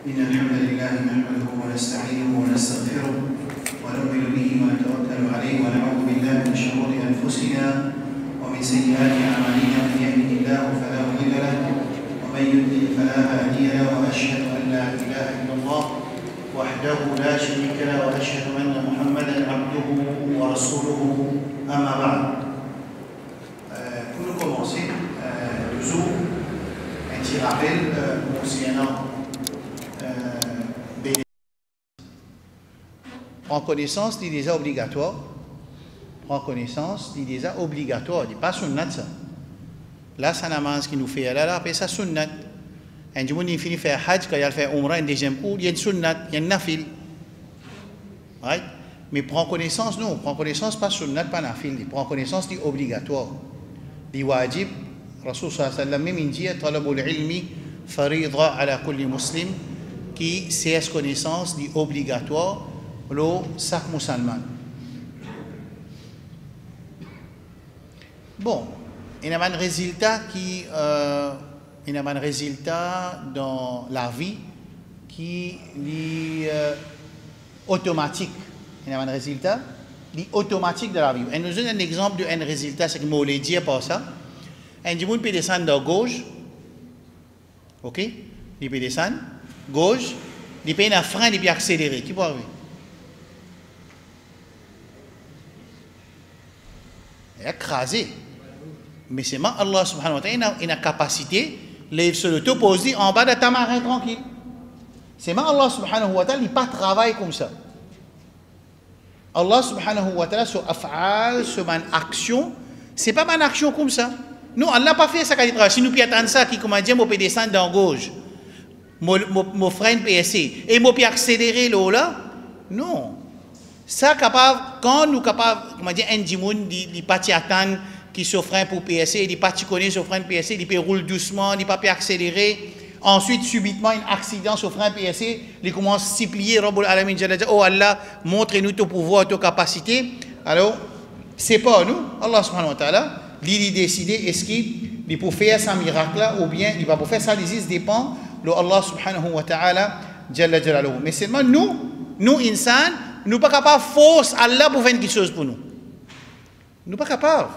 إن الحمد لله نحمده ونستعينه ونستغفره ونؤمن به ونتوكل عليه ونعوذ بالله من شرور أنفسنا ومن سيئات أعمالنا من يهده الله فلا مضل له ومن يضلل فلا هادي له وأشهد أن لا إله إلا الله وحده لا شريك له وأشهد أن محمدا عبده ورسوله أما بعد. Pour nous commencer, toujours un petit rappel concernant prendre connaissance des déjà obligatoires. Prendre connaissance des déjà obligatoires. Il n'y a pas sunnat ça. Là, c'est un namaz qui nous fait là, après ça sunnat. Un jour, il finit de faire hajj, quand il fait umrah, un deuxième coup, il y a une sunnat, il y a une nafil. Right? Mais prendre connaissance, non. Prendre connaissance, pas sunnat, pas nafil. Prendre connaissance des obligatoires. Des wajib. Rasul sallallahu alayhi wa sallam, même il dit, talabul ilmi farida ala kulli muslim, qui c'est connaissance des obligatoires. Le sac musulman. Bon, il y a un résultat dans la vie qui est automatique. Il y a un résultat automatique de la vie. Et nous avons un exemple d'un résultat, c'est que je voulais dire par ça. Un jour, il peut descendre de gauche. Ok? Il peut descendre gauche. Il peut un frein, il peut accélérer. Qui peut arriver? Il a écrasé. Mais c'est moi, Allah subhanahu wa ta'ala, il a une capacité de se l'auto-poser en bas de tamarin tranquille. C'est moi, Allah subhanahu wa ta'ala, il n'a pas travaillé comme ça. Allah subhanahu wa ta'ala, sur af'al, sur une action, c'est pas une action comme ça. Non, Allah n'a pas fait ça quand il travaille. Si nous pouvons attendre ça, qui, comme on dit, on peut descendre dans gauche, mon frein peut essayer, et on peut accélérer là, non. Ça capable quand nous capable comment dire un dimoun il pas attendre qui se freine pour PSC, il pas connaît sur frein PSC, il peut rouler doucement, il pas accélérer, ensuite subitement un accident sur frein PSC, il commence à supplier Rabbul Alamin Jalla Jalla, oh Allah, montre-nous ton pouvoir, ton capacité. Alors c'est pas nous, Allah subhanahu wa ta'ala, il décide est-ce qu'il peut faire ce miracle là ou bien il va pas faire ça, les dépend de Allah subhanahu wa ta'ala Jalla Jalla. Mais seulement nous insan nous ne sommes pas capables de forcer Allah pour faire quelque chose pour nous. Nous ne sommes pas capables.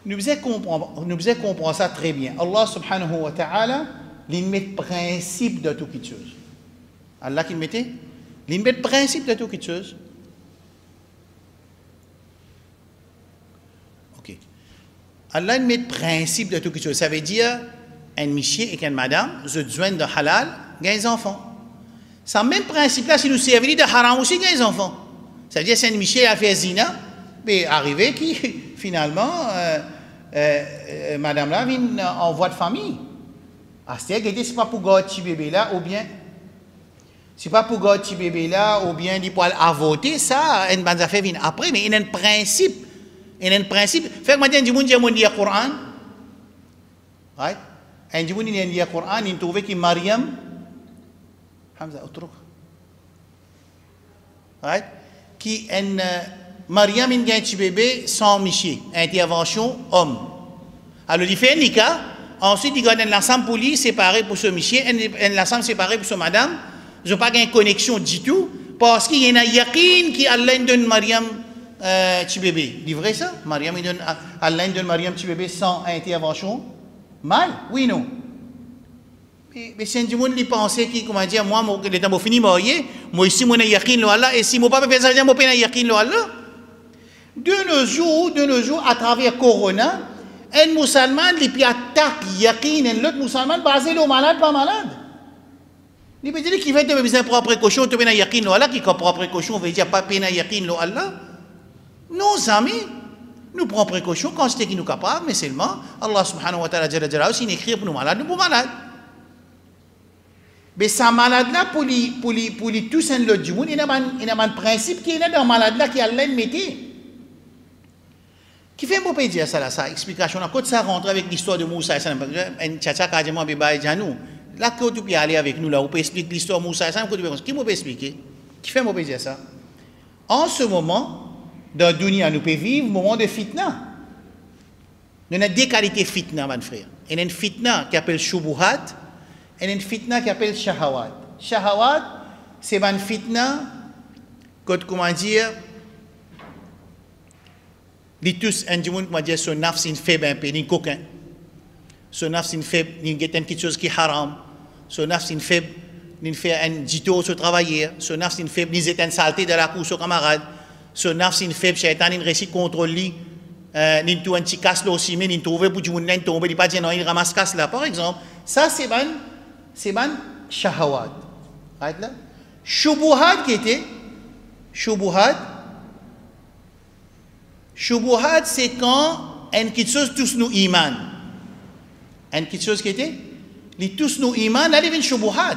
Nous devons comprendre ça très bien. Allah subhanahu wa ta'ala, il met le principe de toute chose. Allah qui mettait il met le principe de toute chose. Ok. Allah met le principe de toute chose. Ça veut dire, un monsieur et une madame, je besoin de halal, gagne des enfants. C'est le même principe-là, si nous servons de haram aussi, gagne des enfants. Ça veut dire, c'est un monsieur qui a fait zina, mais arrivé qui, finalement, madame-là vient en voie de famille. C'est-à-dire que ce n'est pas pour garder ce bébé-là, ou bien. C'est pas pour garder ce bébé là ou bien il peut à voter ça une bonne affaire vient après mais il y a un principe fait que maintenant du monde dit le Coran right un du monde il dit le Coran il trouve que Maryam Hamza utruk right qui un Maryam il gagne ce bébé sans monsieur intervention homme alors il fait un nikah ensuite il garde l'ensemble pour lui séparé pour ce monsieur l'ensemble séparé pour ce madame. Je n'ai pas une connexion du tout, parce qu'il y a un yakin qui Allah donne Maryam petit bébé. C'est vrai ça? Allah donne Maryam petit bébé sans intervention? Mal? Oui, non. Mais c'est un monde qui pensait qui, comment dire, moi, le temps fini, moi ici, moi, j'ai yakin Allah, et si mon papa fait ça, moi, j'ai yakin Allah. De nos jours, à travers Corona, un musulman qui attaque yakin, l'autre musulman basé sur malade, pas malade. Il veut dire qu'il fait des propres précautions, tu as yakin lo Allah, qui propre précaution veut dire pas pena yakin lo Allah. Non, amis, nous prenons précaution quand c'est qui nous capable, mais seulement Allah subhanahu wa ta'ala jalla jalla aussi écrit pour nous malades, nous pour malades. Mais ça malade là pour les tous en l'autre du monde, il y a un principe qui est là dans malade là qui Allah mettait. Qui fait un beau pays dire ça là, ça explication là, quand ça rentre avec l'histoire de Moussa, un tchatcha qui a dit moi bébé janou. Là, quand tu peux aller avec nous, là, on peut expliquer l'histoire de Moussa, qui peut expliquer? Qui fait moi dire ça? En ce moment, dans la dunya, nous pouvons vivre un moment de fitna. Nous avons deux qualités de fitna, mon frère. Il y a une fitna qui s'appelle shubuhat, et il y a une fitna qui s'appelle shahawat. Shahawat, c'est une fitna, comment dire, les tous, un monde, comment dire, son nafs, c'est faible un peu, c'est coquin. Son nafs, c'est faible, il y a quelque chose qui est haram. Son nafs, c'est faible, il fait un dito sur travailler. Son nafs, c'est faible, il est une saleté de la cour, son camarade. Son nafs, c'est faible, shaitan, il réussit contre lui. Il trouve un petit casse là aussi, mais il trouve pour du monde, il tombe, il pas dire non, il ramasse casse là, par exemple. Ça, c'est ban shahawat. Right là? Shubuhat qui était, shubuhat, c'est quand une petite chose tous nous iman. Une petite chose qui était, les tous nous iman, là, il y a une shubuhat.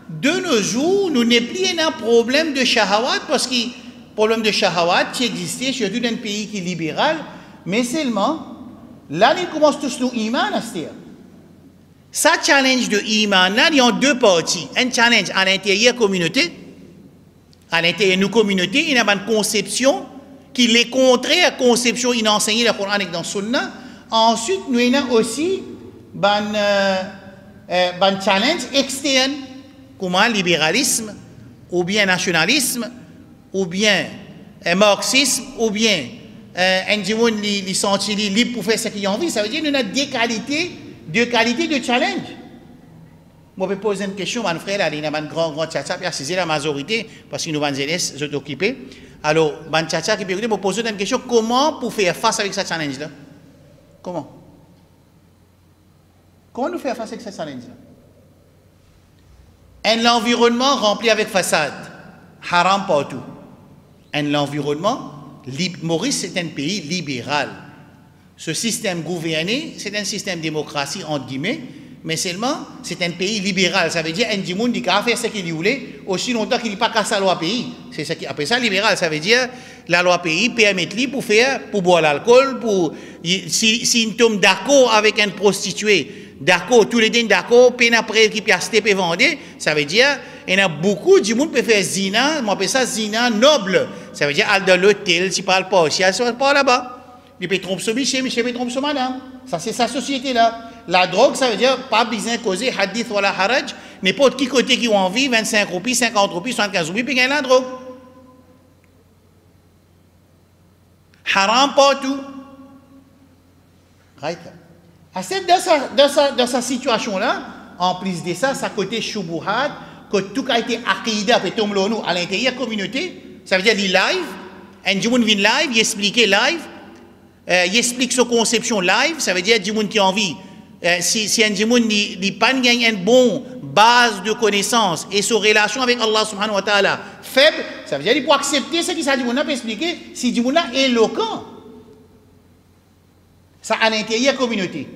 De nos jours, nous n'avons plus un problème de shahawat parce que le problème de shahawat qui existait surtout dans un pays qui est libéral, mais seulement, là, ils commencent tous nous iman à se dire. Ça, challenge de iman, là, il y a deux parties. Un challenge à l'intérieur de la communauté. À l'intérieur de nos communautés, il y a une conception qui est contraire à la conception qu'il a enseignée dans le Coran et dans le Sunna. Ensuite, nous avons aussi un challenge externe, comme le libéralisme, ou bien nationalisme, ou bien marxisme, ou bien un monde qui sentit libre pour faire ce qu'ils ont envie. Ça veut dire que nous avons deux qualités de challenge. Moi, je peux poser une question, mon frère, il y a un grand tchatcha, puis c'est la majorité, parce que nous avons sont occupés. Alors, mon tchatcha qui peut me poser une question, comment pour faire face avec ce challenge-là? Comment? Comment nous faire face avec ce challenge-là? Un environnement rempli avec façade, haram partout. Un environnement, Maurice, c'est un pays libéral. Ce système gouverné, c'est un système démocratie, entre guillemets, mais seulement, c'est un pays libéral. Ça veut dire un du monde qui a fait ce qu'il voulait, aussi longtemps qu'il n'est pas cassé la loi pays. C'est ce qui appelle ça libéral. Ça veut dire la loi pays permet pour boire l'alcool, si il tombe d'accord avec un prostitué, d'accord, tous les deux d'accord, peine après qui peut acheter, peut vendre, ça veut dire, il y a beaucoup de monde qui peut faire zina, on appelle ça zina noble. Ça veut dire, aller dans l'hôtel, si parle pas, si elle pas là-bas. Il peut tromper sur Michel, Michel peut tromper sur madame. Ça, c'est sa société-là. La drogue, ça veut dire, pas besoin de causer hadith ou la haraj, n'importe qui côté qui a envie, 25 roupies, 50 roupies, 75 roupies, puis gagne la drogue. Haram partout. Right. Dans sa situation-là, en plus de ça, ça côté shubuhat, que tout a été akida, puis tombe nous à l'intérieur de la communauté, ça veut dire, il live, un du monde vient live, il explique live, il explique sa conception live, ça veut dire, du monde qui a envie. Si un du monde n'a pas une bonne base de connaissances et sa relation avec Allah subhanahu wa ta'ala faible, ça veut dire qu'il peut accepter ce que ça dit, on peut expliquer si du monde est éloquent. Ça à l'intérieur de la communauté.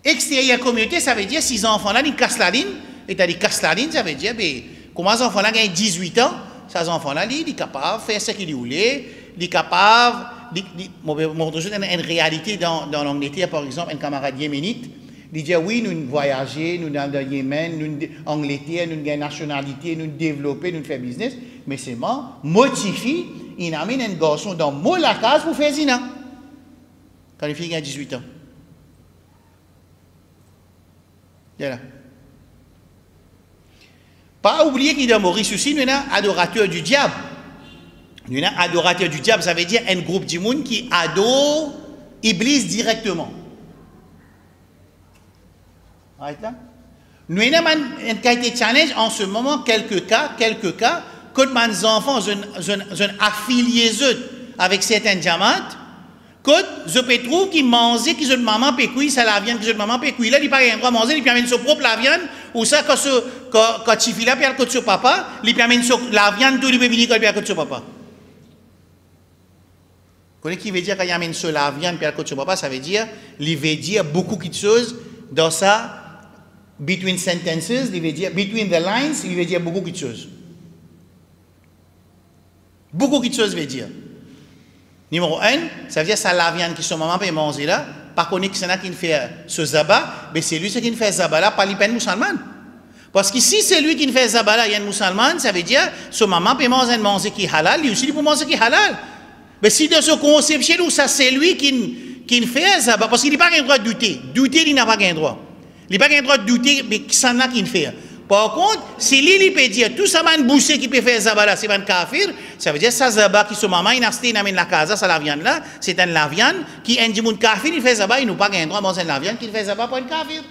Extérieur de la communauté, ça veut dire si les enfants-là, ils cassent la ligne, et tu as dit cassent la ligne, ça veut dire, ben, comment les enfants-là ont 18 ans, ces enfants-là, ils sont capables de faire ce qu'ils voulaient, ils sont capables. Une réalité dans l'Angleterre, par exemple, un camarade yéménite, il dit oui, nous voyageons, nous dans le Yémen, nous en Angleterre, nous avons une nationalité, nous développons, nous faisons business, mais c'est moi, motivé, il amène un garçon dans la case pour faire zina. Quand il fait 18 ans. Voilà. Pas oublier qu'il y a Maurice aussi, nous avons adorateur du diable. Nous avons adorateur du diable, ça veut dire un groupe de monde qui adore Iblis directement. Right là? Nous avons un qualité de challenge en ce moment, quelques cas, quand mes enfants sont affiliés avec certains diamants, quand je peux trouver qu'ils mangent, qu'ils ont maman pécouille, ça la viande, qu'ils ont maman pécouille, là, ils n'ont pas rien droit manger, ils amènent son propre la viande, ou ça, quand tu fais là, puis elle sur papa, ils amènent la viande, tout, ils peuvent venir quand il sur papa. Vous connaissez qui veut dire quand il amène sur la viande, puis elle sur papa, ça veut dire, il veut dire beaucoup de choses dans ça, between sentences, il veut dire, between the lines, il veut dire beaucoup de choses. Beaucoup de choses veut dire. Numéro 1, ça veut dire ça la viande qui sont maman peut manger là, pas connaître que c'est là qui fait ce zaba, mais c'est lui qui fait zaba là, pas les peines musulmanes. Parce que si c'est lui qui fait zaba là, il y a un musulman, ça veut dire, son maman peut manger qui est halal, lui aussi il peut manger qui est halal. Mais si dans ce concept chez nous, ça c'est lui qui fait zaba, parce qu'il n'a pas le droit de douter. Douter, il n'a pas le droit. Il n'a pas le droit de douter, mais c'est là qu'il fait. Par contre, si lui peut dire tout ça, man boucher qui peut faire zaba là, c'est un kafir, ça veut dire ça zaba qui son maman, il a acheté, il amène la casa, ça la viande là, c'est un la viande qui est un kafir, il fait zaba, il n'a pas le droit de manger la viande, qu'il fait zaba pour un kafir.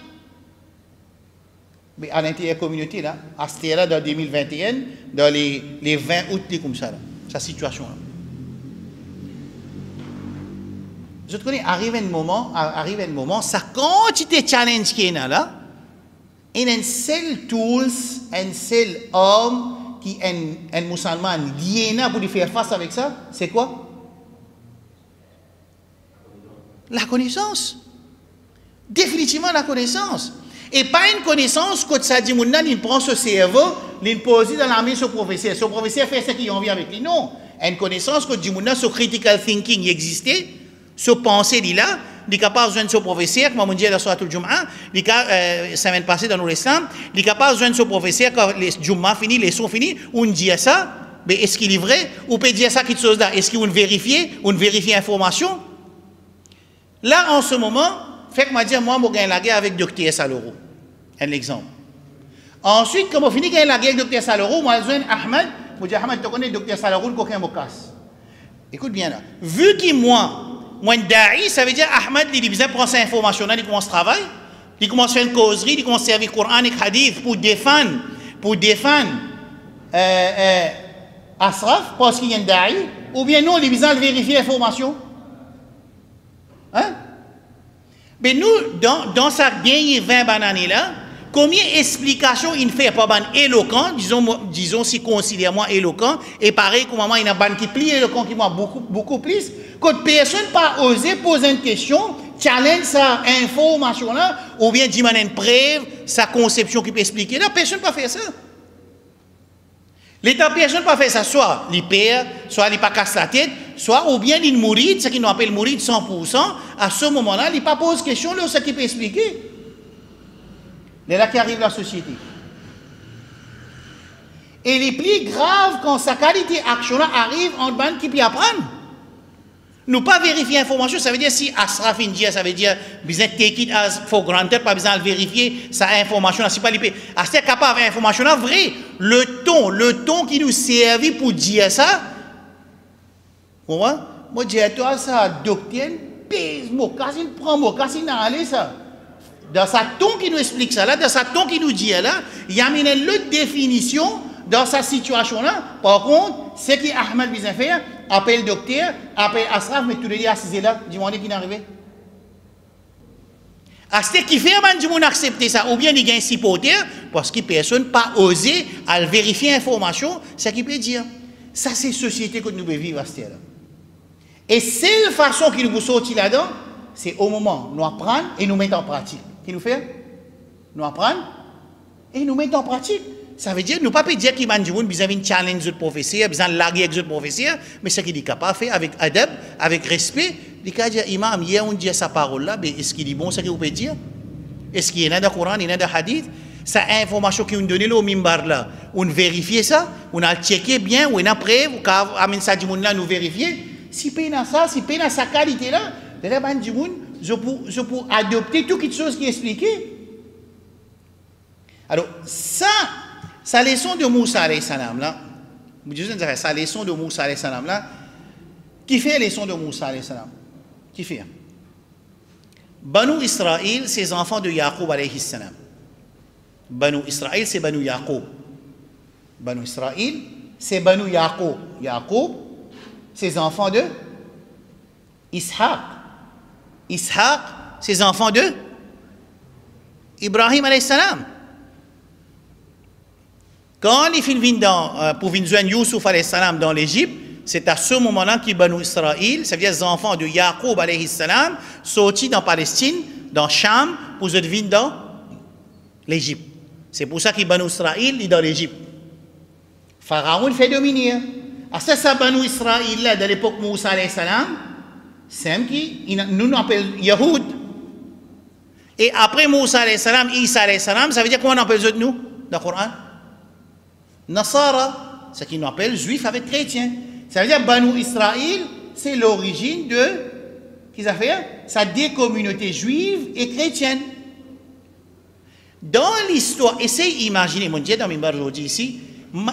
Mais à l'intérieur de la communauté, là, à ce là dans 2021, dans les 20 août, comme ça, là, sa situation là. Je te connais, arrive un moment, sa quantité de challenge qui est là, il y a un seul tools, un seul homme qui est un musulman lié pour faire face avec ça, c'est quoi? La connaissance. Définitivement la connaissance. Et pas une connaissance que ça dit, il prend ce cerveau, il pose dans la main sur le professeur. Ce professeur fait ce qu'il a envie avec lui. Non. Une connaissance que dit, ce critical thinking existait, ce pensée là, il est capable de joindre ce professeur, comme on dit dans la tout le Jum'a, semaine passée dans l'Islam, il est capable de joindre ce professeur quand les Jum'a fini, les sons finis, on dit ça, mais est-ce qu'il est vrai, ou peut dire ça quelque chose là, est-ce qu'on vérifie l'information? Là, en ce moment, fait que moi dire, moi, je gagne la guerre avec Dr. Saloro. Un exemple. Ensuite, quand on finit de gagner la guerre avec Dr. Saloro, moi, je dis Ahmed, je dis Ahmed, tu connais Dr. Saloro, coquin me casse. Écoute bien là. Vu que moi, da'i, ça veut dire Ahmed, il besoin de prendre cette information là, il commence à travailler, il commence à faire une causerie, il commence à servir le Coran et le Hadith pour défendre Asraf, parce qu'il y a un da'i, ou bien non, il besoin de vérifier l'information. Hein? Mais nous, dans sa dernière 20 bananes là, combien d'explications il fait pas ban éloquent, disons si considère-moi éloquent, et pareil comme moi il y a un ban qui plie éloquent qui moi beaucoup plus, quand personne pas osé poser une question, challenge sa information là, ou bien dire une preuve, sa conception qui peut expliquer, là personne pas fait ça. L'État personne pas fait ça, soit il perd, soit il pas casse la tête, soit ou bien il mourit, ce qu'on appelle mourir 100%, à ce moment-là, il pas pose question, là, ce qui peut expliquer. C'est là qui arrive la société. Et les plus graves quand sa qualité action là arrive en bande qui peut apprendre. Nous pas vérifier l'information, ça veut dire si Asraf India, ça veut dire besoin take it as for granted, pas besoin de vérifier sa information, si pas l'IP. Assez capable d'information là vrai, le ton qui nous servit pour dire ça. Moi dis à toi ça docteur, pèse mon quasi prend mon quasi dans aller ça. Dans sa ton qui nous explique ça là, dans sa ton qui nous dit là, il y a une autre définition dans sa situation là. Par contre, ce qui Ahmed besoin faire, appelle docteur, appelle Asraf, mais tout le monde assisé là, dis-moi qui est arrivé. Est-ce qui fait du monde accepter ça, ou bien il gagne si poter, parce que personne pas osé à vérifier l'information, ce qui peut dire. Ça c'est la société que nous devons vivre à ce là. Et c'est la façon qu'il nous sortir là-dedans, c'est au moment nous apprendre et nous mettre en pratique. Qui nous fait? Nous apprendre et nous mettre en pratique. Ça veut dire, nous ne pouvons pas dire qu'il y a besoin de challenge de professeur, besoin de laguer avec le professeur, mais ce qu'il est capable de faire avec adab, avec respect, il peut dire, imam, hier on dit sa parole là, mais est-ce qu'il est bon ce qu'il peut dire? Est-ce qu'il y a dans le Coran, il y a dans le Hadith? Cette information qu'il nous donne là au mimbar là, on vérifie ça, on a checké bien, on a preuve, on a amené ça du monde là, nous vérifier. Si peine à ça, si peine à sa qualité là, je peux adopter toute chose qui est expliquée. Alors, sa leçon de Moussa alayhi salam là, sa leçon de Moussa alayhi salam là, qui fait la leçon de Moussa alayhi salam? Qui fait? Banu Israël, ses enfants de Yaqub alayhi salam. Banu Israël, c'est Banu Yaqub. Banu Israël, c'est Banu Yaqub. Yaqub, ses enfants de Ishaq. Ishaq, ses enfants de Ibrahim alayhi salam. Quand les filles viennent pour venir joindre Youssouf alayhi salam dans l'Égypte, c'est à ce moment-là que Banu Israël, ça veut dire les enfants de Yaqub alayhi salam, sortis dans Palestine, dans Cham, pour venir dans l'Égypte. C'est pour ça que Banu Israël est dans l'Égypte. Pharaon fait dominer. À ça, Banu Israël, là, dans l'époque Moussa alayhi salam, c'est qui nous appelle Yahoud. Et après Moussa alayhi salam, Isa alayhi salam, ça veut dire comment on appelle nous dans le Coran? Nasara, ce qu'ils nous appellent juifs avec chrétiens. Ça veut dire Banu Israël, c'est l'origine de, qu'est-ce que ça fait? Ça des communautés juives et chrétiennes. Dans l'histoire, essayez d'imaginer, mon Dieu, dans mes barres aujourd'hui ici,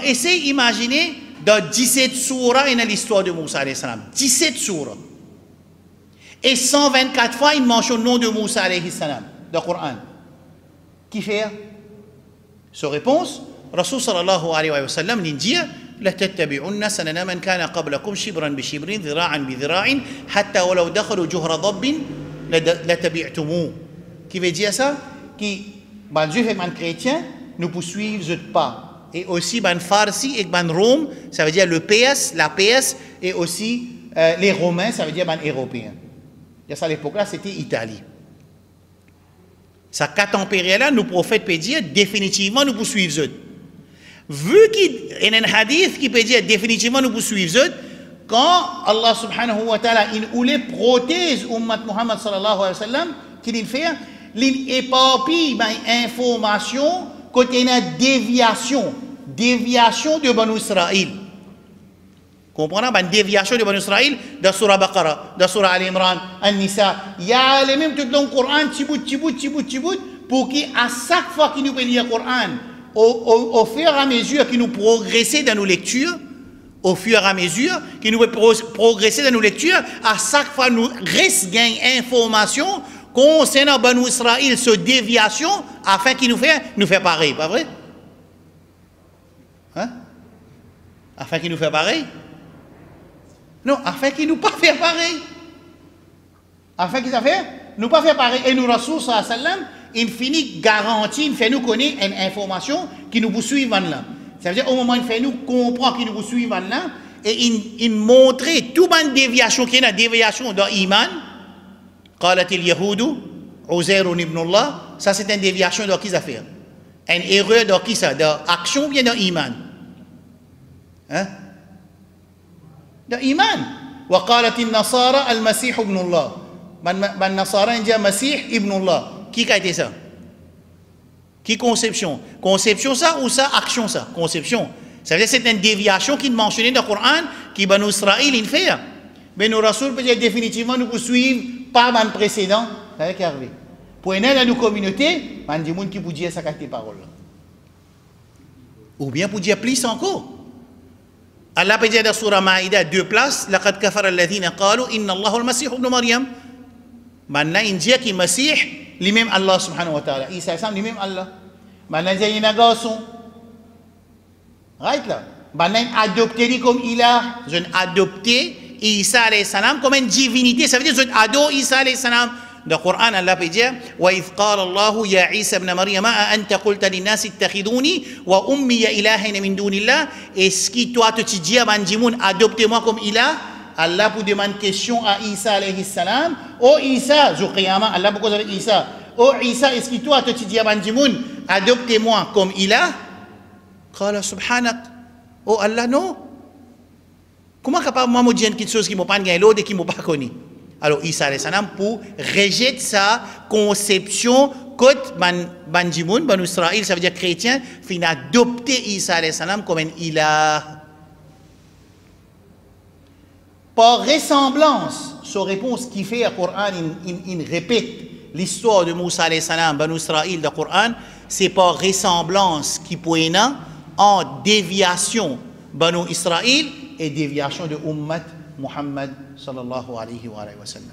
essayez d'imaginer dans 17 surahs dans l'histoire de Moussa alayhi salam. 17 surahs. Et 124 fois, il mentionne le nom de Moussa alayhi salam dans le Coran. Qui fait? Sa réponse, Rasul sallallahu alayhi wa sallam dit لتتبعن سنن من كان قبلكم شبرا بشبر ذراعا بذراع حتى ولو دخلوا جهر ضب لتبعتموه. Qui veut dire ça? Qui, les juifs et les chrétiens, nous poursuivent pas. Et aussi, les farsi et les roms, ça veut dire le PS, la PS, et aussi les romains, ça veut dire les européens. À cette époque-là, c'était Italie. Ça, 4 empires-là, nous prophètes peuvent dire définitivement nous poursuivons eux. Vu qu'il y a un hadith qui peut dire définitivement nous poursuivons eux, quand Allah subhanahu wa ta'ala il voulait protéger Ummat Muhammad sallallahu alayhi wa sallam, qu'il fait, il éparpille information côté une déviation de Banu Israël. Comprenez? Une déviation de Banu Israël dans Surah Baqarah, dans Surah Al-Imran, An-Nisa. Il y a les mêmes tout dans le Coran, tibout, pour qu'à chaque fois qu'il nous peut lire le Coran, au fur et à mesure que nous progressons dans nos lectures, au fur et à mesure que nous progressons dans nos lectures, à chaque fois nous restons gagnent information concernant Banu Israël, cette déviation, afin qu'il nous fait pareil, pas vrai? Hein? Afin qu'il nous fait pareil? Non, afin qu'il nous pas fait pareil. Afin qu'il nous pas fait pareil. Et nous, Rasul sallallahu alayhi wa sallam, il finit garanti, il fait nous connaître une information qui nous poursuit là. Ça veut dire au moment où il fait nous comprendre qu'il nous poursuit là, et il montre toute une déviation qui est une déviation dans l'iman. قالت اليهود عزير ابن الله. Ça c'est une déviation dans qui ça fait? Une erreur dans qui ça? Dans action ou bien dans l'iman? Hein? Dans l'iman. وقالت النصارى المسيح ابن الله. Ben Nasara dit Masih ibn Allah. Qui a été ça? Qui conception? Conception ça ou ça action ça? Conception. Ça veut dire que c'est une déviation qui est mentionnée dans le Coran qui Banu Israël il fait. Mais nos Rasul peut dire définitivement nous poursuivre pas man précédent. Ça qui arrivé. Pour une dans nos communautés, man dit monde qui peut dire ça avec tes paroles. Ou bien pour dire plus encore. Allah peut dire dans Surah Maïda 2 places, laqad kafara alladhina qalu inna Allahu al-Masih ibn Maryam. Maintenant, il dit que Masih, lui-même Allah subhanahu wa ta'ala. Isa lui-même Allah. Maintenant, il y a un garçon. Right là. Maintenant, il a adopté comme il a. Je adopté Isa alayhi salam comme une divinité. Ça veut dire que je adore Isa alayhi salam. Dans le Coran, Allah peut dire وَإِذْ قَالَ اللَّهُ يَا عِيسَى ابْنَ مَرْيَمَ أَأَنْتَ قُلْتَ لِلنَّاسِ اتَّخِذُونِي وَأُمِّيَ إِلَٰهَيْنِ مِن دُونِ اللَّهِ. Est-ce que toi, tu dis à Bandimoun, adoptez-moi comme il a? Allah pour demander question à Isa alayhi salam. Oh Isa, jour qiyamah, Allah pour causer Isa. Oh Isa, est-ce que toi, tu dis à Bandimoun, adoptez-moi comme il a? Qala subhanak. Oh Allah, non. Comment capable moi me dire quelque chose qui m'a pas gagné l'autre et qui m'a pas connu? Alors Isa alayhi salam pour rejeter sa conception côté Bandimoun, Banu Israël, ça veut dire chrétien, fin adopter Isa alayhi salam comme un ilah. Par ressemblance, sa réponse qui fait le Coran, il répète l'histoire de Moussa alayhi salam, Banu Israël, dans le Coran, c'est par ressemblance qui peut y avoir en déviation Banu Israël et déviation de Ummat Muhammad sallallahu alayhi wa sallam.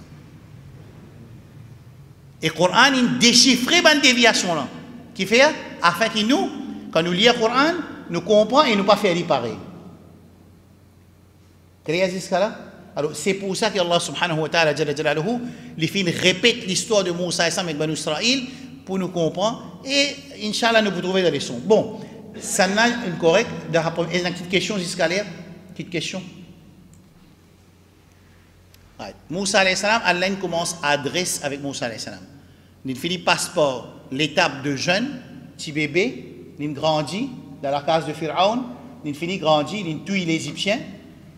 Et le Coran, il déchiffre cette déviation-là, qui fait afin que nous, quand nous lisons le Coran, nous comprenons et nous pas faire pareil. Créez jusqu'à là? Alors, c'est pour ça que Allah subhanahu wa ta'ala, les films répètent l'histoire de Moussa et Banu Israël pour nous comprendre. Et, Inch'Allah, nous vous trouver la leçon. Bon, ça n'a une correcte. Une petite question jusqu'à l'air. Petite question. Right. Moussa alayhi salam, Allah commence à adresser avec Moussa alayhi salam. Il finit passeport, l'étape de jeune, petit bébé, il grandit dans la case de Pharaon, il finit grandit, il tue les Égyptiens.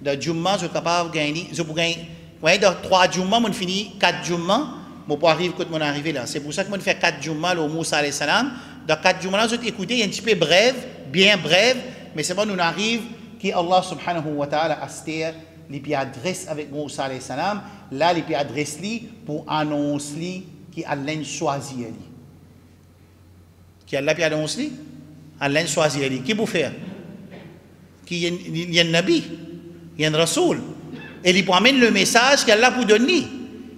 Dans Jumma, je suis capable de gagner voyez, dans 3 Jumma, on finit 4 Jumma, on peut arriver quand on arrive là. C'est pour ça que on fait 4 Jumma, le Moussa alayhi salam. Dans 4 Jumma, vous écoutez, il y a un petit peu brève, bien brève, mais c'est bon, on arrive, qui Allah subhanahu wa ta'ala astir, les puis adresse avec Moussa alayhi salam, là, les puis adresse lui pour annoncer qui Allah choisi lui. Qui Allah puis annonce lui, Allah choisi lui. Qui vous faire? Qui y a un nabi, il y a un rasoul. Et il pour amener le message qu'Allah pour donner.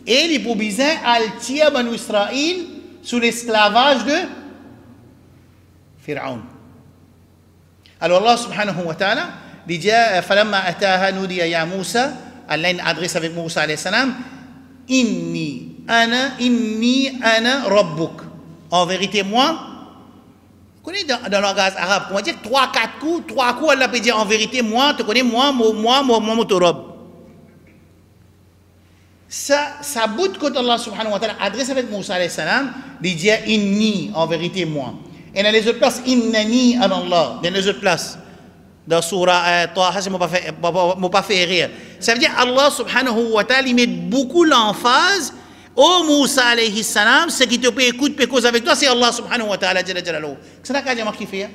Et il pour besoin altir Banu Israël sous l'esclavage de Pharaon. Alors Allah subhanahu wa ta'ala dit falamma ataha nudiya ya Musa, Allah adresse avec Moussa alayhi salam, inni ana rabbuk. En vérité moi, vous connaissez dans le langage arabe, on va dire 3-4 coups, 3 coups Allah peut dire en vérité moi, tu connais moi ton rob. Ça bout quand Allah subhanahu wa ta'ala adresse avec Moussa alayhi salam, il dit inni, en vérité moi. Et dans les autres places, innani an Allah. Dans les autres places, dans Surah Taha, ça ne m'a pas fait rire. Ça veut dire Allah subhanahu wa ta'ala, il met beaucoup l'emphase au Moussa alayhi salam, ce qui te peut écouter, peut cause avec toi, c'est Allah subhanahu wa ta'ala. C'est ça qu'il fait.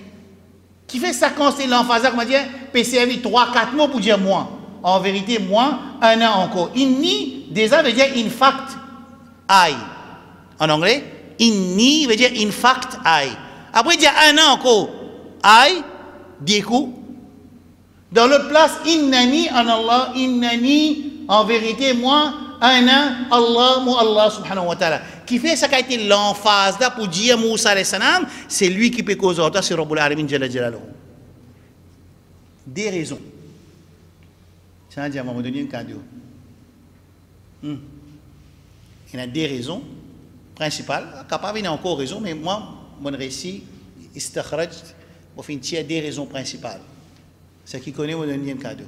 Qui fait ça quand c'est l'emphase, comme dire, peut servir 3-4 mots pour dire moi. En vérité, moi, un an encore. Inni, déjà, veut dire in fact, I. En anglais, inni veut dire in fact, I. Après, il dit un an encore. I, des coups. Dans l'autre place, innani en Allah, innani, en vérité, moi, un an, Allah, moi, Allah, subhanahu wa ta'ala. Qui fait ça qui a été l'emphase là pour dire Moussa alayhi salam, c'est lui qui peut causer autant, c'est Rabbul Alamin Jalla Jalaluhu. Des raisons. Ça veut dire, on va me donner un cadeau. Il y a des raisons principales. Capable, il y a encore raison, mais moi, mon récit, istakhraj, on fait des raisons principales. C'est qui connaît mon deuxième cadeau.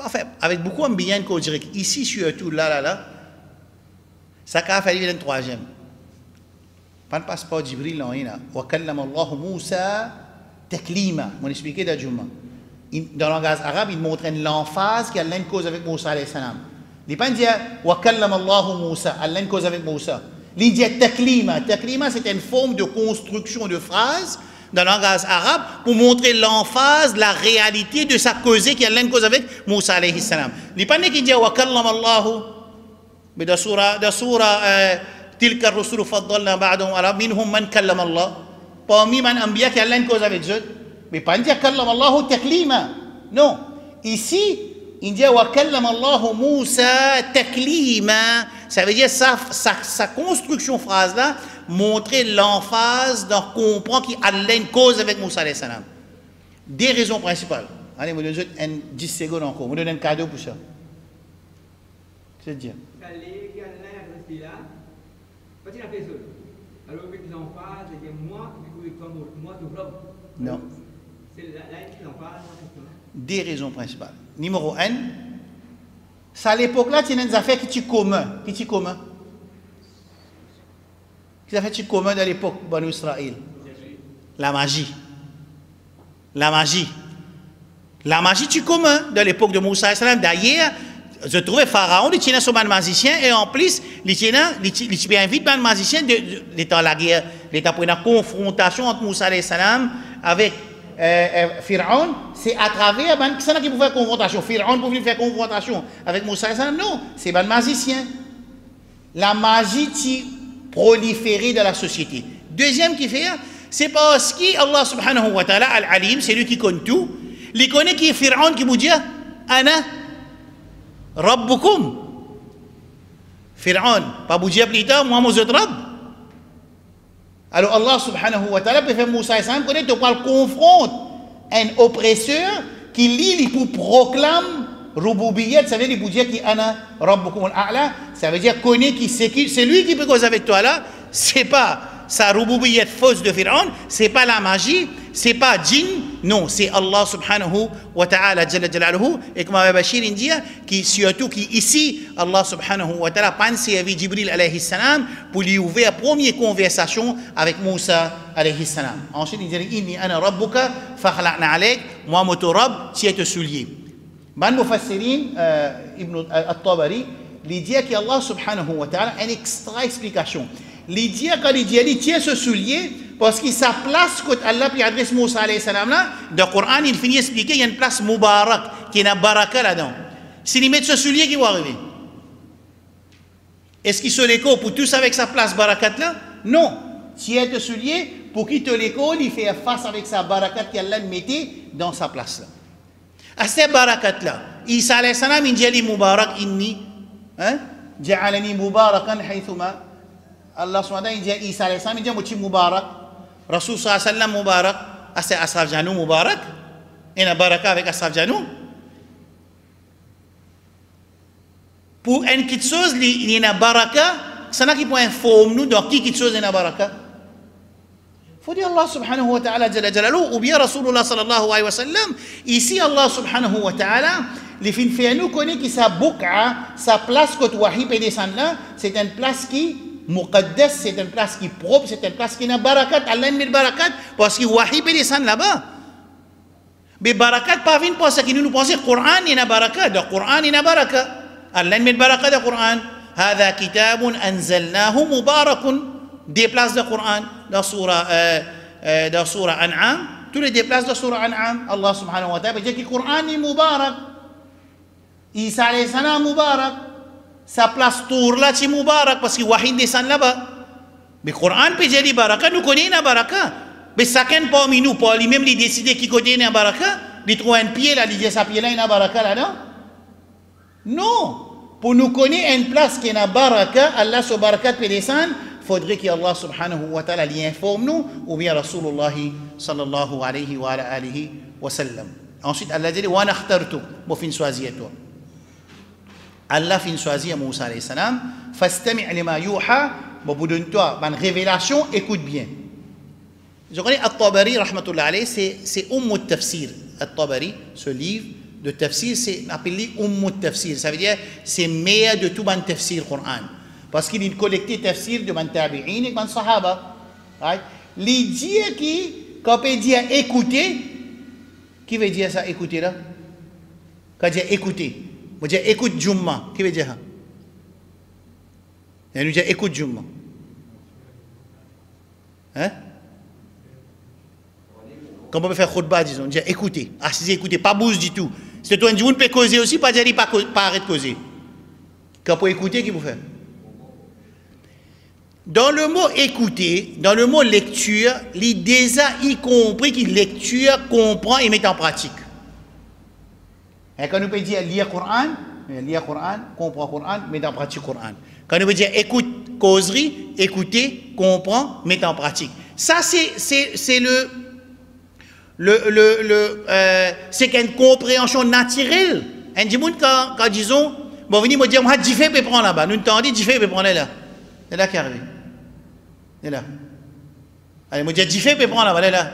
Enfin, avec beaucoup d'ambiance qu'on dirait ici, surtout là, ça a fallu le troisième. Pas de passeport Jibril, là, wa kallama Allah Moussa taklima. On expliqué dans le Jumma. Dans le langage arabe, il montre l'emphase qu'il y a une cause avec Moussa alayhi salam. Il ne dit pas dire wa kallama Allah Moussa, Allah une cause avec Moussa. Il dit taklima. Taklima, c'est une forme de construction de phrase dans le langage arabe pour montrer l'emphase, la réalité de sa causée qui a une cause avec Moussa alayhi salam. Il ne dit pas qu'il dit wa kallama Allah, mais dans surah تلك الرسل فضلنا بعضهم على منهم من كلم الله. Parmi les anbiya qui a une cause avec eux, mais pas dire كلم الله تكليما. Non. Ici, il dit wa kallama Allah Moussa taklima. Ça veut dire sa construction phrase là montrer l'emphase d'en comprendre qu'il a une cause avec Moussa alayhi salam. Des raisons principales. Allez, je vous donne 10 secondes encore. Je vous donne un cadeau pour ça. C'est-à-dire. Alors, avec l'emphase, c'est moi tout robe. Non. C'est l'emphase. Des raisons principales. Numéro 1, c'est à l'époque-là, il y a des affaires qui sont communes. Qui sont communes? Qui affaires qui sont communes à l'époque, Banu Israël? La magie. La magie. La magie, c'est commun dans l'époque de Moussa. D'ailleurs, je trouvais Pharaon, il tient son magicien, et en plus, il invite un magicien l'état la guerre, l'état pour une confrontation entre Moussa alayhi salam avec Pharaon, c'est à travers, qui c'est qui pouvait faire confrontation? Pharaon pouvait faire confrontation avec Moussa alayhi salam? Non, c'est un magicien. La magie qui proliférée dans la société. Deuxième qui fait, c'est parce qu'Allah subhanahu wa ta'ala, al-alim, c'est lui qui connaît tout, il connaît qui est Pharaon qui vous dit, Ana Rabbukum. Pharaon, pas vous dire plus tard, moi, je Rabb. Alors Allah subhanahu wa ta'ala peut faire Moussa et Sam connaître de quoi il confronte un oppresseur qui lit pour proclame Rububiyyat, ça veut dire pour dire qu'il ana Rabbukum al-a'la, ça veut dire connaît qui c'est lui qui peut causer avec toi là, c'est pas sa Rububiyyat fausse de Pharaon, c'est pas la magie, c'est pas djinn, non, c'est Allah subhanahu wa ta'ala jalla jalaluhu. Et comme Bachir dit, qui surtout qui ici, Allah subhanahu wa ta'ala pense avec Jibril alayhi salam pour lui ouvrir la première conversation avec Moussa alayhi salam. Ensuite, il dit inni ana rabbuka fakhla'na alayk, moi motorab, tu es te soulier. Ban Mufassirin, Ibn al-Tabari, il dit qu'Allah subhanahu wa ta'ala, une extra explication. Il dit quand il dit, tu es ce soulier, parce que sa place que Allah puis adresse Moussa alayhi salam là, dans le Coran, il finit d'expliquer, il y a une place Mubarak, qui est une baraka là-dedans. S'il met ce soulier, qui va arriver? Est-ce qu'il se l'écho pour tous avec sa place barakat là? Non. Si elle te soulier, pour qu'il te l'écho, il fait face avec sa barakat qu'Allah mettait dans sa place là. À cette barakat là, Isa alayhi salam, il dit Mubarak inni, ja'alani mubarakan haythuma. Allah subhanahu wa ta'ala, il dit Isa alayhi salam, il dit Mouti Mubarak. Rasul sallallahu alayhi wa sallam Mubarak. À cette Asraf Janou Mubarak. Il y a une baraka avec Asraf Janou. Pour une petite chose, il y a une baraka, ça n'a qui peut informer nous dans qui chose est une baraka. Il faut dire Allah subhanahu wa ta'ala jalla jalaluhu ou bien Rasulullah sallallahu alayhi wa sallam. Ici Allah subhanahu wa ta'ala, les fins fait nous connaît que sa bouqa, sa place que wahi peut descendre là, c'est une place qui muqaddas, c'est une place qui propre, c'est une place qui n'a barakat, Allah met barakat parce que wahi peut descendre là-bas. Mais barakat pas vient parce que nous pensons que le Coran est une barakat, le Coran est une barakat. Allah met barakat dans le Coran. هذا كتاب أنزلناه مبارك. Des places de Coran dans Surah An'am. Tous les déplaces de Surah An'am. Allah subhanahu wa ta'ala dit que le Coran est mubarak. Isa alayhi salam mubarak. Sa place tour là c'est mubarak parce que wahi descend là-bas. Mais le Coran peut dire baraka. Nous connaissons la baraka. Mais chacun parmi nous, pour lui-même, il décide qui côté la baraka. Il trouve un pied là, il dit sa pied là, il y a baraka là-dedans. Non. Pour nous connaître une place qui est la baraka, Allah sur barakat peut descendre, il faudrait qu'Allah subhanahu wa ta'ala l'y informe nous, ou bien Rasulullah sallallahu alayhi wa alihi wa sallam. Ensuite, Allah dit, wa nakhtartuk, moi fin choisir toi. Allah fin choisir Moussa alayhi salam, fastami' lima yuha, bon, pour donner toi, une révélation, écoute bien. Je connais At-Tabari, rahmatullah alayhi, c'est Tafsir. At-Tabari, ce livre de tafsir, c'est appelé Tafsir. Ça veut dire, c'est meilleur de tout le tafsir Coran. Parce qu'il est collecté tafsir de tabi'in et de sahaba. L'idée qui, quand on peut dire écouter, qui veut dire ça, écouter là? Quand on dit écouter, on dit écoute Jumma, qui veut dire ça? On dit écoute Jumma. Hein? Quand on peut faire khutbah, disons, on dit écoutez, assisez, écoutez, pas bouge du tout. Si toi, on peut causer aussi, pas dire pas arrêter de causer. Quand on peut écouter, qu'est-ce qu'il faut faire? Dans le mot écouter, dans le mot lecture, l'idée y compris que lecture comprend et met en pratique. Et quand on peut dire lire Coran, comprend Coran, met en pratique Coran. Quand on peut dire écoute, causerie, écouter, comprend, met en pratique. Ça, c'est c'est une compréhension naturelle. Un monde quand disons, bon, venez me dire, moi, Jifé peut prendre là-bas. Nous entendons, Jifé peut prendre là. C'est là qui arrive. C'est là. Allez, me dire, Jifé peut prendre là-bas, là.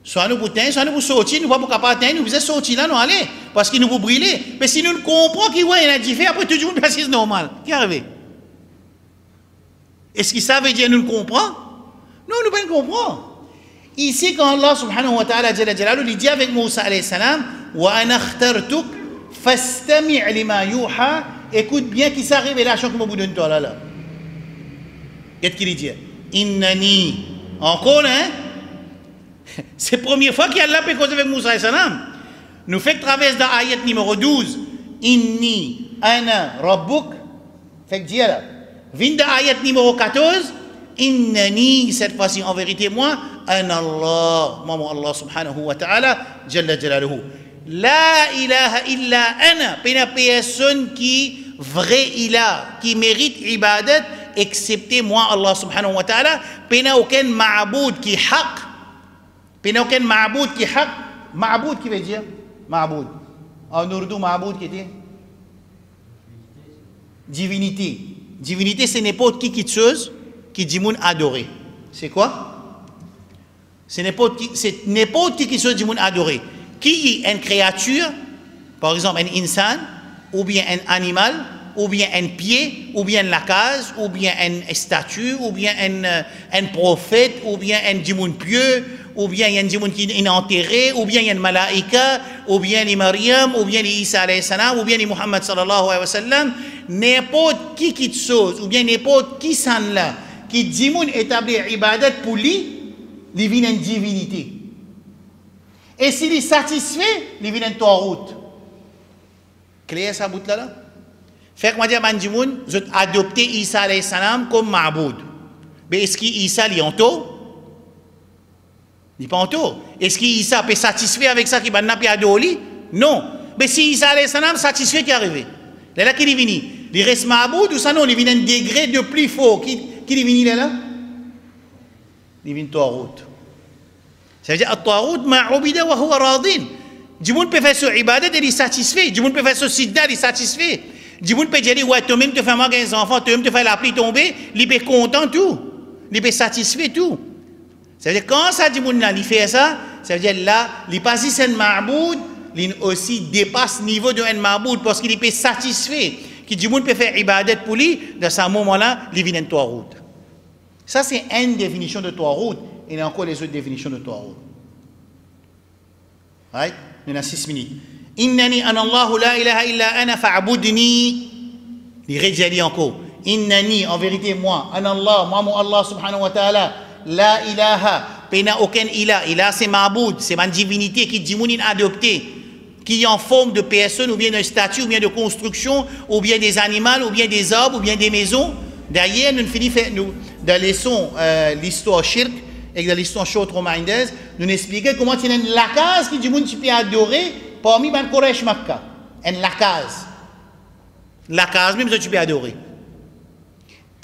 Soit nous pour teindre, soit nous pour sortir, nous ne pouvons pas teindre, nous pouvons sortir là, nous allez. Parce qu'il nous faut brûler. Mais si nous comprenons qu'il y a un Jifé, après tout le monde pense que c'est normal. Qui arrive? Est-ce que ça veut dire nous comprenons? Non, nous ne comprenons pas. Ici, quand Allah subhanahu wa ta'ala il dit avec Moussa alayhi salam, wa ana akhtartuk fastami' lima yuha, écoute bien qui sa révélation que je vous donne toi là. Qu'est-ce qu'il dit? Innani. Encore, hein? C'est la première fois qu'Allah peut causer avec Moussa alayhi salam. Nous fait traverse dans l'ayat numéro 12. Inni ana rabbuk. Fait que dit là. Vient dans l'ayat numéro 14. Innani, cette fois-ci, en vérité, moi, an Allah, moi, Allah subhanahu wa ta'ala, jalla jalaluhu. La ilaha illa ana, pena personne qui, vrai ilah, qui mérite ibadat, excepté moi, Allah subhanahu wa ta'ala, pena aucun ma'aboud qui haq, pena aucun ma'aboud qui haq, ma'aboud qui veut dire? Ma'aboud. En ourdou, ma'aboud qui dit? Divinité. Divinité, c'est n'importe qui chose qui dit moun adoré. C'est quoi? C'est n'importe qui se dit moun adoré. Qui est une créature, par exemple un insan, ou bien un animal, ou bien un pied, ou bien la case, ou bien une statue, ou bien un prophète, ou bien un dimoun pieux, ou bien il y a des gens qui sont enterrés, ou bien il y a des malaïka, ou bien les Maryam, ou bien les Isa alayhi salam, ou bien les Muhammad sallallahu alayhi wa sallam, n'importe qui te chose, ou bien n'importe qui s'en là, qui dit moun établir ibadat pour lui, il vient une divinité. Et s'il est satisfait, il vient une route. Clair ça bout là? Fait que moi dire man moun, j'ai adopté Isa alayhi salam comme ma'boud. Mais est-ce qu'Isa est en taux? Il n'est pas en taux. Est-ce qu'Isa peut satisfaire avec ça qui va n'a adoré? Non. Mais si Isa alayhi salam satisfait qui est arrivé. Là qui est venu. Il reste ma'boud ou ça non, il vient un degré de plus fort. Qui est venu là? Il vient Tarout. Ça veut dire Tarout ma'ubida wa huwa radin. Du monde peut faire ce ibadat et il est satisfait. Du monde peut faire ce sidda, il est satisfait. Du monde peut dire ouais, toi-même tu fais manger des enfants, toi-même tu fais la pluie tomber, il est content tout. Il est satisfait tout. Ça veut dire quand ça du monde là, il fait ça, ça veut dire là, il passe ici un ma'boud, il aussi dépasse le niveau de un ma'boud parce qu'il est satisfait. Qui du monde peut faire ibadat pour lui, dans ce moment-là, il vient de Tarout. Ça c'est une définition de Tarout. Et il y a encore les autres définitions de Tarout. Right? Il y en a 6 minutes. Innani ana Allahu la ilaha illa ana fa'budni. Il redit encore. Innani, en vérité moi, ana Allah, moi mon Allah subhanahu wa ta'ala, la ilaha, pena aucun ilah. Ilah c'est ma'boud, c'est ma divinité qui dit moun adopté, qui est en forme de personne, ou bien de statue, ou bien de construction, ou bien des animaux, ou bien des arbres, ou bien des maisons. D'ailleurs, nous finissons dans l'histoire shirk, et dans l'histoire short reminders, nous expliquons comment c'est une lacase qui dit moun tu peux adorer parmi les Quraysh Makkah. Une lacase. Lacase, même ça tu peux adorer.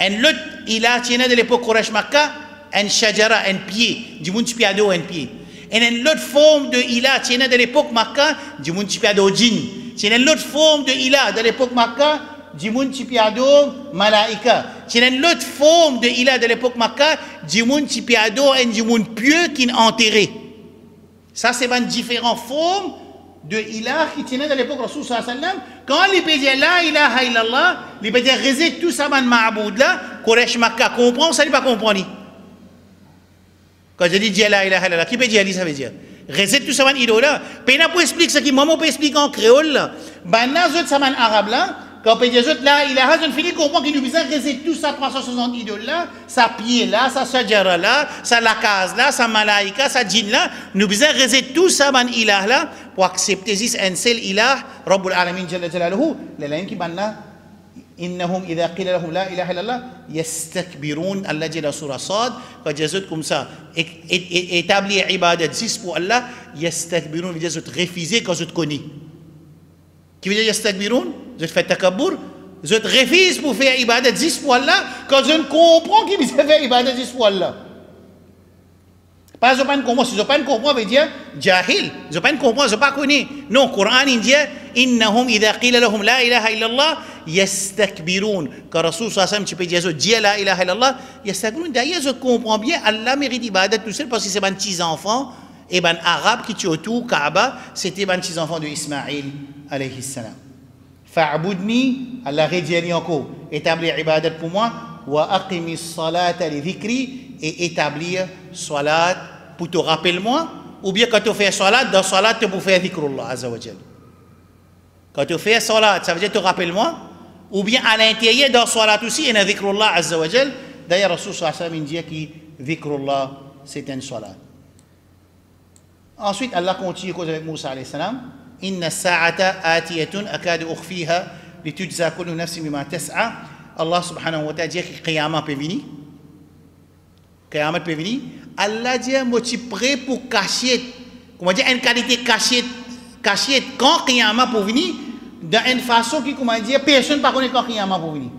Un autre, il a tenu de l'époque Quraysh Makkah, un shajara, un pied. Du monde tu peux adorer un pied. Et une autre forme de ilah tenu de l'époque Makkah, du monde tu peux adorer djinn. C'est une autre forme de ilah de l'époque Makkah, du monde tu peux adorer malaïka. C'est une autre forme de ilah de l'époque Makkah, du monde tu peux adorer un du monde pieux qui est enterré. Ça c'est une différente forme de ilah qui tenait de l'époque Rasul sallallahu alayhi wa sallam. Quand il peut dire la ilaha illallah, il peut dire réser tout ça man ma'boud là, Quraysh Makkah comprend, ça ne pas comprendre. Quand je dis la ilaha illallah, qui peut dire ça veut dire réser tout ça man idole là. Pena pour expliquer ça qui maman peut expliquer en créole là. Banna zot ça man arabe là, quand peut dire zot la ilaha, je finis comprendre qu'il nous besoin réser tout ça 360 idoles là, ça pied là, ça shajara là, ça la case là, ça malaïka, ça djinn là, nous besoin réser tout ça man ilah là pour accepter this un seul ilah Rabbul Alamin jalla jalaluhu. Les qui banna innahum idha qila lahum la ilaha illallah yastakbirun. Allah dit dans surah Sad quand Jésus comme ça établir ibadat 10 pour Allah, yastakbirun veut dire refuser quand je te connais. Qui veut dire yastakbirun? Je fais takabbur, je refuse pour faire ibadat 10 pour Allah quand je ne comprends qui veut faire ibadat 10 pour Allah. Pas je ne comprends, si je ne comprends, veut dire jahil, je ne comprends, je ne connais. Non, le Coran il dit innahum idha qila lahum la ilaha illallah yastakbirun. Quand Rasul sallallahu alayhi wa sallam tu peux dire dis la ilaha illallah yastakbirun. D'ailleurs je comprends bien Allah mérite ibadat tout seul parce que c'est un petit enfant et un arabe qui tue autour Kaaba, c'était un petit enfant de Ismaïl alayhi salam. Fa'budni, Allah redit encore établir ibadat pour moi wa aqimis salata li dhikri, et établir salat pour te rappeler moi, ou bien quand tu fais salat, dans salat tu peux faire dhikrullah azza wa jalla. Quand tu fais salat, ça veut dire te rappelle moi, ou bien à l'intérieur dans salat aussi, il y a dhikrullah azza wa jalla. D'ailleurs Rasul sallallahu alayhi wa sallam dit que dhikrullah c'est un salat. Ensuite Allah continue avec Moussa alayhi salam. Inna sa'ata atiyatun akadu ukhfiha litujza kullu nafsin bima tas'a. Allah subhanahu wa ta'ala dit que qiyamah peut venir. Qiyamah peut venir. Allah dit moi tu prêt pour cacher, comment dire une qualité cachette quand qiyamah peut venir dans une façon qui comment dire personne pas connaît quand qiyamah peut venir.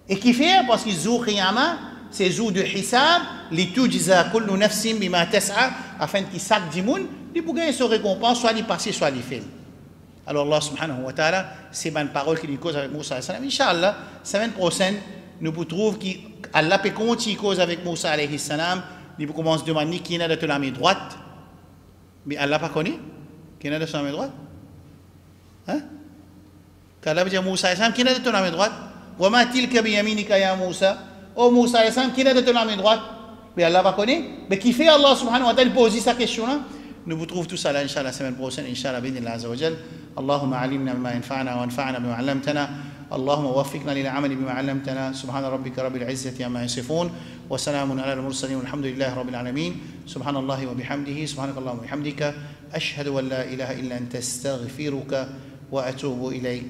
Et qui fait parce que jour qiyamah c'est jour de hisab litujza kullu nafsin bima tas'a, afin qu'il sac du monde il pour gagner son récompense, soit il passe, soit il fait. Alors Allah subhanahu wa ta'ala, c'est une parole qu'il cause avec Moussa alayhi salam. Inch'Allah, semaine prochaine, nous pouvons trouver qu'Allah peut continuer cause avec Moussa alayhi salam. Il peut commencer à demander qui est de la main droite. Mais Allah pas connaît qui est de la main droite. Hein? Quand Allah veut dire Moussa alayhi salam, qui est de la main droite? Wa ma tilka bi yaminika ya Moussa. Oh Moussa alayhi salam, qui est de la main droite? mais Allah va connaître. Mais qui fait Allah subhanahu wa ta'ala poser sa question là? Nous vous trouvons tout ça là, Inch'Allah, la semaine prochaine, Inch'Allah, b'idhnillah azza wa jal. Allahumma alimna bima yanfa'ana wa anfa'na bima 'allamtana. اللهم وفقنا للعمل بما علمتنا سبحان ربك رب العزة عما يصفون وسلام على المرسلين والحمد لله رب العالمين سبحان الله وبحمده سبحانك اللهم وبحمدك أشهد أن لا إله إلا أنت أستغفرك وأتوب إليك